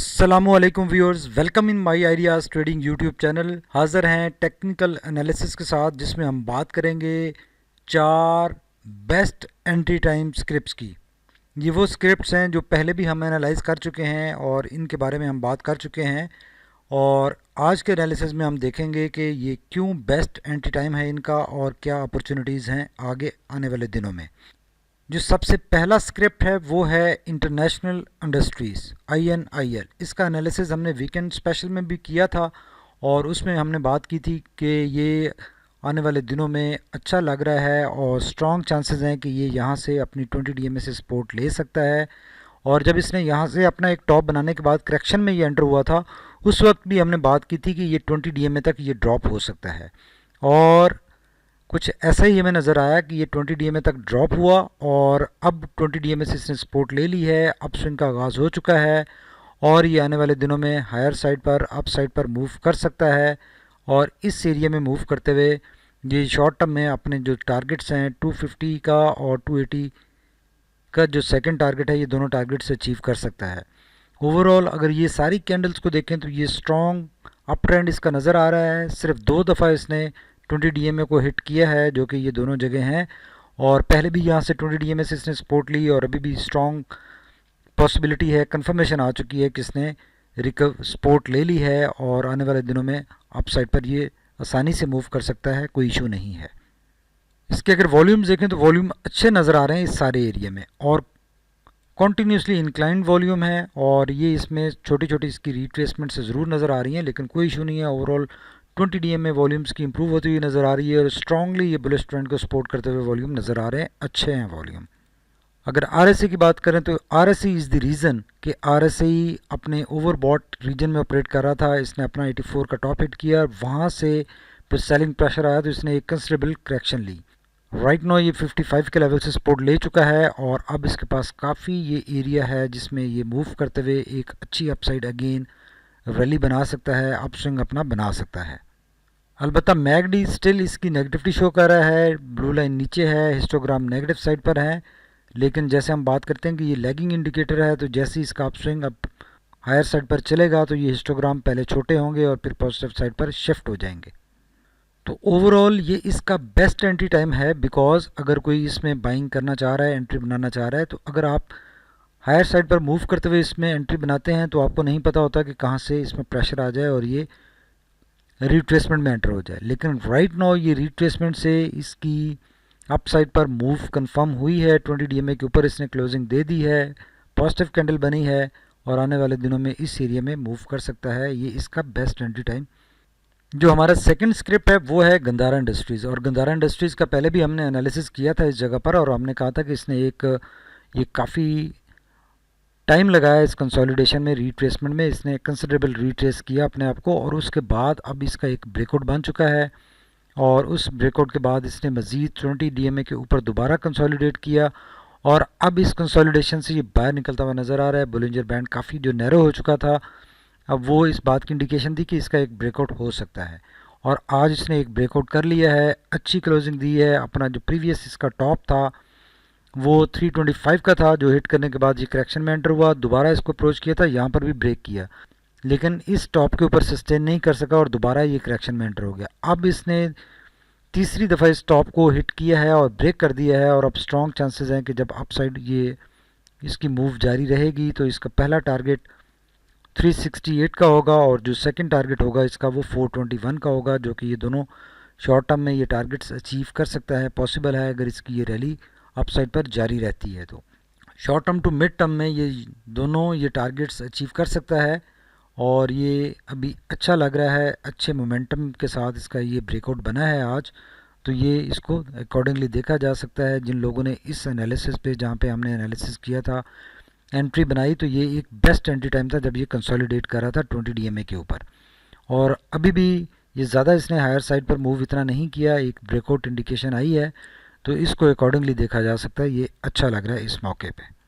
अस्सलामुअलैकुम viewers, welcome in my ideas trading YouTube channel. हाज़िर हैं टेक्निकल एनालिसिस के साथ, जिसमें हम बात करेंगे 4 बेस्ट एंट्री टाइम स्क्रिप्ट्स की। ये वो स्क्रिप्ट्स हैं जो पहले भी हम एनालाइज कर चुके हैं और इनके बारे में हम बात कर चुके हैं। और आज के एनालिसिस में हम देखेंगे कि ये क्यों बेस्ट एंट्री टाइम है इनका और क्या अपॉर्चुनिटीज़ हैं आगे आने वाले दिनों में। जो सबसे पहला स्क्रिप्ट है वो है इंटरनेशनल इंडस्ट्रीज़ INIL। इसका एनालिसिस हमने वीकेंड स्पेशल में भी किया था और उसमें हमने बात की थी कि ये आने वाले दिनों में अच्छा लग रहा है और स्ट्रॉन्ग चांसेस हैं कि ये यहाँ से अपनी 20 DMA से सपोर्ट ले सकता है। और जब इसने यहाँ से अपना एक टॉप बनाने के बाद करेक्शन में ये एंटर हुआ था, उस वक्त भी हमने बात की थी कि ये 20 DMA तक ये ड्रॉप हो सकता है। और कुछ ऐसा ही हमें नज़र आया कि ये 20 DMA तक ड्रॉप हुआ और अब 20 DMA से इसने सपोर्ट ले ली है। अप स्विंग का आगाज़ हो चुका है और ये आने वाले दिनों में हायर साइड पर अप साइड पर मूव कर सकता है। और इस एरिया में मूव करते हुए ये शॉर्ट टर्म में अपने जो टारगेट्स हैं 250 का और 280 का जो सेकंड टारगेट है, ये दोनों टारगेट से अचीव कर सकता है। ओवरऑल अगर ये सारी कैंडल्स को देखें तो ये स्ट्रॉन्ग अप ट्रेंड इसका नज़र आ रहा है। सिर्फ 2 दफ़ा इसने 20 DMA को हिट किया है, जो कि ये दोनों जगह हैं। और पहले भी यहाँ से 20 DMA से इसने सपोर्ट ली और अभी भी स्ट्रॉन्ग पॉसिबिलिटी है, कंफर्मेशन आ चुकी है कि इसने सपोर्ट ले ली है और आने वाले दिनों में अप साइड पर ये आसानी से मूव कर सकता है, कोई इशू नहीं है। इसके अगर वॉल्यूम्स देखें तो वॉल्यूम अच्छे नज़र आ रहे हैं इस सारे एरिया में और कॉन्टीन्यूसली इंक्लाइंड वॉल्यूम है। और ये इसमें छोटी छोटी इसकी रिट्रेसमेंट से ज़रूर नज़र आ रही हैं, लेकिन कोई इशू नहीं है। ओवरऑल 20 DMA वॉल्यूम्स की इंप्रूव होती हुई नज़र आ रही है और स्ट्रांगली ये बुलिश ट्रेंड को सपोर्ट करते हुए वॉल्यूम नज़र आ रहे हैं, अच्छे हैं वॉल्यूम। अगर RSI की बात करें तो RSI इज़ द रीज़न कि RSI अपने ओवरबॉट रीजन में ऑपरेट कर रहा था। इसने अपना 84 का टॉप हिट किया, वहाँ से फिर सेलिंग प्रेशर आया तो इसने एक कंसिडरेबल करेक्शन ली। राइट नो ये 55 के लेवल से सपोर्ट ले चुका है और अब इसके पास काफ़ी ये एरिया है जिसमें ये मूव करते हुए एक अच्छी अपसाइड अगेन रैली बना सकता है, अप स्विंग अपना बना सकता है। अलबत्ता मैगडी स्टिल इसकी नेगेटिविटी शो कर रहा है, ब्लू लाइन नीचे है, हिस्टोग्राम नेगेटिव साइड पर है। लेकिन जैसे हम बात करते हैं कि ये लैगिंग इंडिकेटर है, तो जैसे ही इसका अप स्विंग अब हायर साइड पर चलेगा तो ये हिस्टोग्राम पहले छोटे होंगे और फिर पॉजिटिव साइड पर शिफ्ट हो जाएंगे। तो ओवरऑल ये इसका बेस्ट एंट्री टाइम है, बिकॉज अगर कोई इसमें बाइंग करना चाह रहा है, एंट्री बनाना चाह रहा है, तो अगर आप हायर साइड पर मूव करते हुए इसमें एंट्री बनाते हैं तो आपको नहीं पता होता कि कहाँ से इसमें प्रेशर आ जाए और ये रिट्रेसमेंट में एंटर हो जाए। लेकिन राइट नाउ ये रिट्रेसमेंट से इसकी अप साइड पर मूव कंफर्म हुई है, 20 DMA के ऊपर इसने क्लोजिंग दे दी है, पॉजिटिव कैंडल बनी है और आने वाले दिनों में इस एरिया में मूव कर सकता है। ये इसका बेस्ट एंट्री टाइम। जो हमारा सेकंड स्क्रिप्ट है वो है गंधारा इंडस्ट्रीज़। और गंधारा इंडस्ट्रीज़ का पहले भी हमने एनालिसिस किया था इस जगह पर और हमने कहा था कि इसने ये काफ़ी टाइम लगाया इस कंसोलिडेशन में, रिट्रेसमेंट में। इसने कंसिडरेबल रिट्रेस किया अपने आप को और उसके बाद अब इसका एक ब्रेकआउट बन चुका है और उस ब्रेकआउट के बाद इसने मज़ीद 20 DMA के ऊपर दोबारा कंसोलिडेट किया और अब इस कंसोलिडेशन से ये बाहर निकलता हुआ नज़र आ रहा है। बोलिंजर बैंड काफ़ी जो नैरो हो चुका था, अब वो इस बात की इंडिकेशन थी कि इसका एक ब्रेकआउट हो सकता है और आज इसने एक ब्रेकआउट कर लिया है, अच्छी क्लोजिंग दी है। अपना जो प्रीवियस इसका टॉप था वो 325 का था, जो हिट करने के बाद ये करेक्शन में एंटर हुआ, दोबारा इसको अप्रोच किया था, यहाँ पर भी ब्रेक किया, लेकिन इस टॉप के ऊपर सस्टेन नहीं कर सका और दोबारा ये करेक्शन में एंटर हो गया। अब इसने तीसरी दफ़ा इस टॉप को हिट किया है और ब्रेक कर दिया है और अब स्ट्रॉन्ग चांसेस हैं कि जब अपसाइड ये इसकी मूव जारी रहेगी तो इसका पहला टारगेट 368 का होगा और जो सेकंड टारगेट होगा इसका वो 421 का होगा, जो कि ये दोनों शॉर्ट टर्म में ये टारगेट्स अचीव कर सकता है, पॉसिबल है अगर इसकी ये रैली अपसाइड पर जारी रहती है। तो short term to mid term में ये दोनों ये टारगेट्स अचीव कर सकता है और ये अभी अच्छा लग रहा है, अच्छे मोमेंटम के साथ इसका ये ब्रेकआउट बना है आज। तो ये इसको अकॉर्डिंगली देखा जा सकता है। जिन लोगों ने इस एनालिसिस पे, जहाँ पे हमने एनालिसिस किया था, एंट्री बनाई, तो ये एक बेस्ट एंट्री टाइम था जब ये कंसोलिडेट कर रहा था 20 DMA के ऊपर। और अभी भी ये ज़्यादा इसने हायर साइड पर मूव इतना नहीं किया, एक ब्रेकआउट इंडिकेशन आई है, तो इसको अकॉर्डिंगली देखा जा सकता है। ये अच्छा लग रहा है इस मौके पे।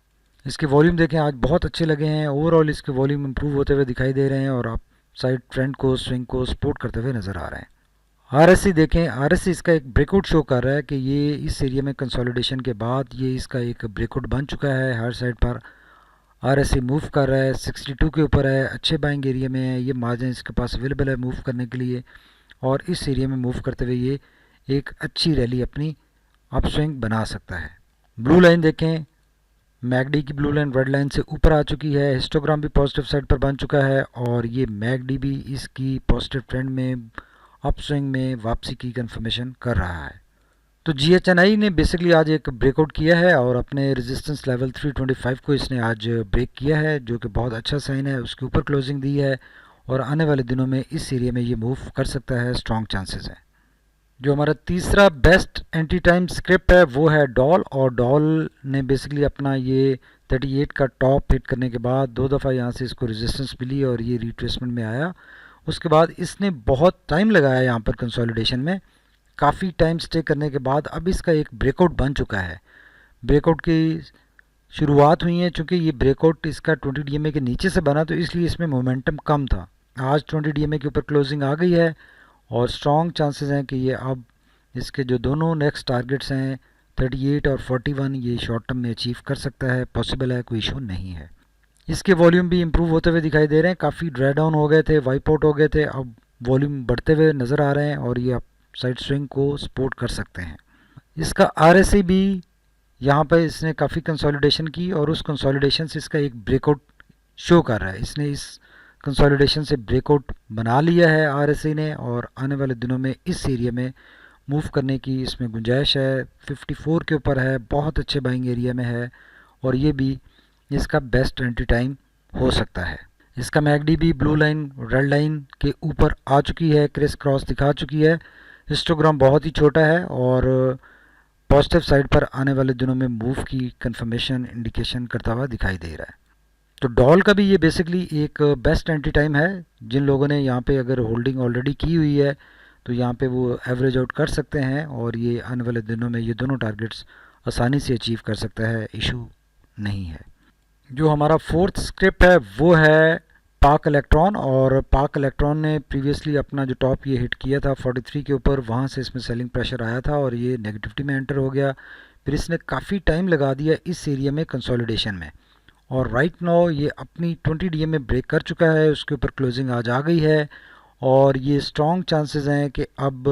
इसके वॉल्यूम देखें, आज बहुत अच्छे लगे हैं, ओवरऑल इसके वॉल्यूम इंप्रूव होते हुए दिखाई दे रहे हैं और आप साइड ट्रेंड को, स्विंग को सपोर्ट करते हुए नज़र आ रहे हैं। RSI देखें, RSI इसका एक ब्रेकआउट शो कर रहा है कि ये इस एरिया में कंसोलिडेशन के बाद ये इसका एक ब्रेकआउट बन चुका है हायर साइड पर। RSI मूव कर रहा है, 62 के ऊपर है, अच्छे बाइंग एरिया में है, ये मार्जिन इसके पास अवेलेबल है मूव करने के लिए, और इस एरिया में मूव करते हुए ये एक अच्छी रैली अपनी अपस्विंग बना सकता है। ब्लू लाइन देखें, मैकडी की ब्लू लाइन रेड लाइन से ऊपर आ चुकी है, हिस्टोग्राम भी पॉजिटिव साइड पर बन चुका है, और ये मैकडी भी इसकी पॉजिटिव ट्रेंड में अपस्विंग में वापसी की कंफर्मेशन कर रहा है। तो GHNI ने बेसिकली आज एक ब्रेकआउट किया है और अपने रेजिस्टेंस लेवल 325 को इसने आज ब्रेक किया है, जो कि बहुत अच्छा साइन है। उसके ऊपर क्लोजिंग दी है और आने वाले दिनों में इस एरिया में ये मूव कर सकता है, स्ट्रॉन्ग चांसेस है। जो हमारा तीसरा बेस्ट एंटी टाइम स्क्रिप्ट है वो है डॉल, और डॉल ने बेसिकली अपना ये 38 का टॉप हिट करने के बाद 2 दफ़ा यहाँ से इसको रेजिस्टेंस मिली और ये रिट्रेसमेंट में आया। उसके बाद इसने बहुत टाइम लगाया यहाँ पर कंसोलिडेशन में, काफ़ी टाइम स्टे करने के बाद अब इसका एक ब्रेकआउट बन चुका है। ब्रेकआउट की शुरुआत हुई है, चूँकि ये ब्रेकआउट इसका 20 DMA के नीचे से बना तो इसलिए इसमें मोमेंटम कम था। आज 20 DMA के ऊपर क्लोजिंग आ गई है और स्ट्रॉन्ग चांसेस हैं कि ये अब इसके जो दोनों नेक्स्ट टारगेट्स हैं 38 और 41 ये शॉर्ट टर्म में अचीव कर सकता है, पॉसिबल है, कोई इशू नहीं है। इसके वॉल्यूम भी इम्प्रूव होते हुए दिखाई दे रहे हैं, काफ़ी ड्राई डाउन हो गए थे, वाइप आउट हो गए थे, अब वॉल्यूम बढ़ते हुए नज़र आ रहे हैं और ये अब साइड स्विंग को सपोर्ट कर सकते हैं। इसका RSI भी यहाँ पर इसने काफ़ी कंसोलिडेशन की और उस कंसोलिडेशन से इसका एक ब्रेकआउट शो कर रहा है। इसने इस कंसोलिडेशन से ब्रेकआउट बना लिया है RSI ने, और आने वाले दिनों में इस एरिया में मूव करने की इसमें गुंजाइश है। 54 के ऊपर है, बहुत अच्छे बाइंग एरिया में है और ये भी इसका बेस्ट एंट्री टाइम हो सकता है। इसका मैकडी भी ब्लू लाइन रेड लाइन के ऊपर आ चुकी है, क्रिस क्रॉस दिखा चुकी है, हिस्टोग्राम बहुत ही छोटा है और पॉजिटिव साइड पर आने वाले दिनों में मूव की कंफर्मेशन इंडिकेशन करता हुआ दिखाई दे रहा है। तो डॉल का भी ये बेसिकली एक बेस्ट एंट्री टाइम है। जिन लोगों ने यहाँ पे अगर होल्डिंग ऑलरेडी की हुई है तो यहाँ पे वो एवरेज आउट कर सकते हैं और ये आने वाले दिनों में ये दोनों टारगेट्स आसानी से अचीव कर सकता है, इशू नहीं है। जो हमारा फोर्थ स्क्रिप्ट है वो है पाक इलेक्ट्रॉन, और पाक इलेक्ट्रॉन ने प्रीवियसली अपना जो टॉप ये हिट किया था 43 के ऊपर, वहाँ से इसमें सेलिंग प्रेशर आया था और ये नेगेटिविटी में एंटर हो गया। फिर इसने काफ़ी टाइम लगा दिया इस एरिया में कंसोलिडेशन में, और राइट नाउ ये अपनी 20 DMA ब्रेक कर चुका है, उसके ऊपर क्लोजिंग आज आ गई है और ये स्ट्रॉन्ग चांसेस हैं कि अब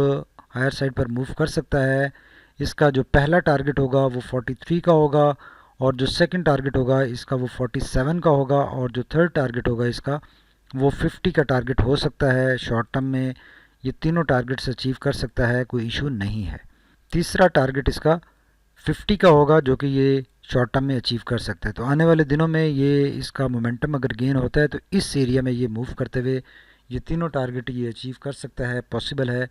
हायर साइड पर मूव कर सकता है। इसका जो पहला टारगेट होगा वो 43 का होगा, और जो सेकंड टारगेट होगा इसका वो 47 का होगा, और जो थर्ड टारगेट होगा इसका वो 50 का टारगेट हो सकता है। शॉर्ट टर्म में ये तीनों टारगेट्स अचीव कर सकता है, कोई इशू नहीं है। तीसरा टारगेट इसका 50 का होगा जो कि ये शॉर्ट टर्म में अचीव कर सकता है। तो आने वाले दिनों में ये इसका मोमेंटम अगर गेन होता है तो इस एरिया में ये मूव करते हुए ये तीनों टारगेट ये अचीव कर सकता है, पॉसिबल है।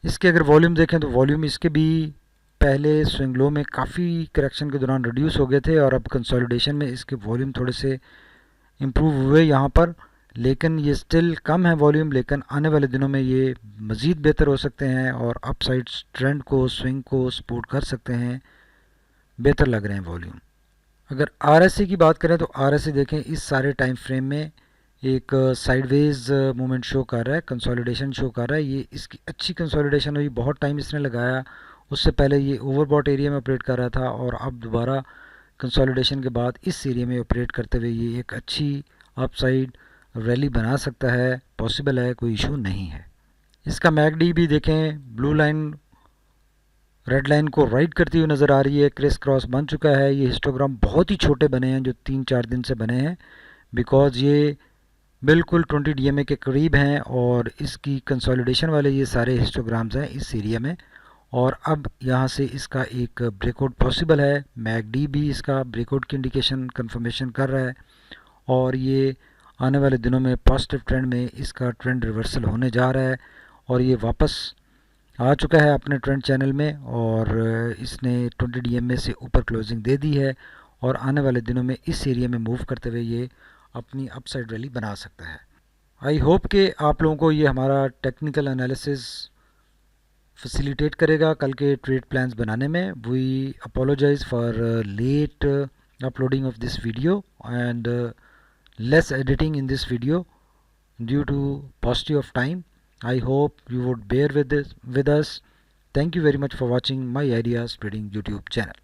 इसके अगर वॉल्यूम देखें तो वॉल्यूम इसके भी पहले स्विंग लो में काफ़ी करेक्शन के दौरान रिड्यूस हो गए थे और अब कंसोलिडेशन में इसके वॉल्यूम थोड़े से इम्प्रूव हुए यहाँ पर, लेकिन ये स्टिल कम है वॉल्यूम, लेकिन आने वाले दिनों में ये मज़ीद बेहतर हो सकते हैं और अपसाइड ट्रेंड को स्विंग को सपोर्ट कर सकते हैं, बेहतर लग रहे हैं वॉल्यूम। अगर RSI की बात करें तो RSI देखें इस सारे टाइम फ्रेम में एक साइडवेज मूवमेंट शो कर रहा है, कंसोलिडेशन शो कर रहा है। ये इसकी अच्छी कंसोलिडेशन हुई, बहुत टाइम इसने लगाया, उससे पहले ये ओवरबॉट एरिया में ऑपरेट कर रहा था और अब दोबारा कंसोलिडेशन के बाद इस एरिया में ऑपरेट करते हुए ये एक अच्छी अपसाइड रैली बना सकता है, पॉसिबल है, कोई इशू नहीं है। इसका मैकडी भी देखें, ब्लू लाइन रेड लाइन को राइट करती हुई नज़र आ रही है, क्रिस क्रॉस बन चुका है। ये हिस्टोग्राम बहुत ही छोटे बने हैं जो 3-4 दिन से बने हैं, बिकॉज ये बिल्कुल 20 DMA के करीब हैं और इसकी कंसोलिडेशन वाले ये सारे हिस्टोग्राम्स हैं इस एरिया में, और अब यहाँ से इसका एक ब्रेकआउट पॉसिबल है। मैकडी भी इसका ब्रेकआउट की इंडिकेशन कंफर्मेशन कर रहा है और ये आने वाले दिनों में पॉजिटिव ट्रेंड में इसका ट्रेंड रिवर्सल होने जा रहा है और ये वापस आ चुका है अपने ट्रेंड चैनल में और इसने 20 DMA से ऊपर क्लोजिंग दे दी है और आने वाले दिनों में इस एरिया में मूव करते हुए ये अपनी अपसाइड रैली बना सकता है। आई होप कि आप लोगों को ये हमारा टेक्निकल एनालिसिस फैसिलिटेट करेगा कल के ट्रेड प्लान्स बनाने में। We apologize for late uploading of this video and less editing in this video due to paucity of time. I hope you would bear with us. Thank you very much for watching My Ideas Trading YouTube channel.